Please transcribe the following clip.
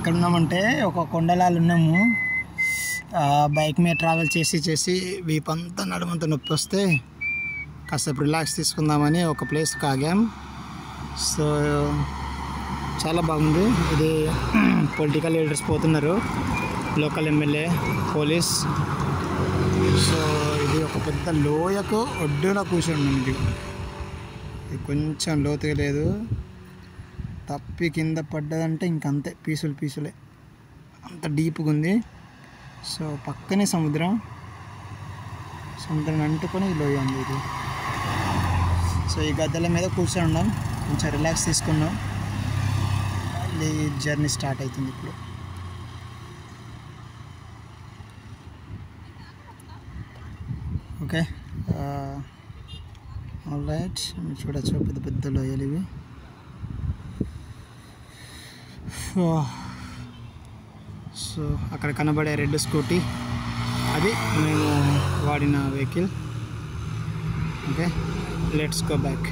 ఎక్కడున్నామంటే ఒక కొండలాలు ఉన్నాము. బైక్ మీద ట్రావెల్ చేసి వీపంతా నడుమంతా నొప్పి వస్తే కాసేపు రిలాక్స్ తీసుకుందామని ఒక ప్లేస్కి ఆగాం. సో చాలా బాగుంది. ఇది పొలిటికల్ లీడర్స్ పోతున్నారు, లోకల్ ఎమ్మెల్యే, పోలీస్. సో ఇది ఒక పెద్ద లోయకు ఒడ్డున కూర్చొని ఉంది. ఇది కొంచెం లోతుగా లేదు, తప్పి కింద పడ్డదంటే ఇంకంతే పీసులే, అంత డీప్గా ఉంది. సో పక్కనే సముద్రం అంటుకొని ఈ లోయ ఉంది ఇది. సో ఈ గద్దెల మీద కూర్చొని ఉన్నాం, కొంచెం రిలాక్స్ తీసుకున్నాం. మళ్ళీ జర్నీ స్టార్ట్ అవుతుంది ఇప్పుడు. Okay, alright. చూడొచ్చు పెద్ద పెద్ద లోయలు ఇవి. సో అక్కడ కనబడే రెడ్ స్కూటీ అది మేము వాడిన vehicle. Okay, let's go back.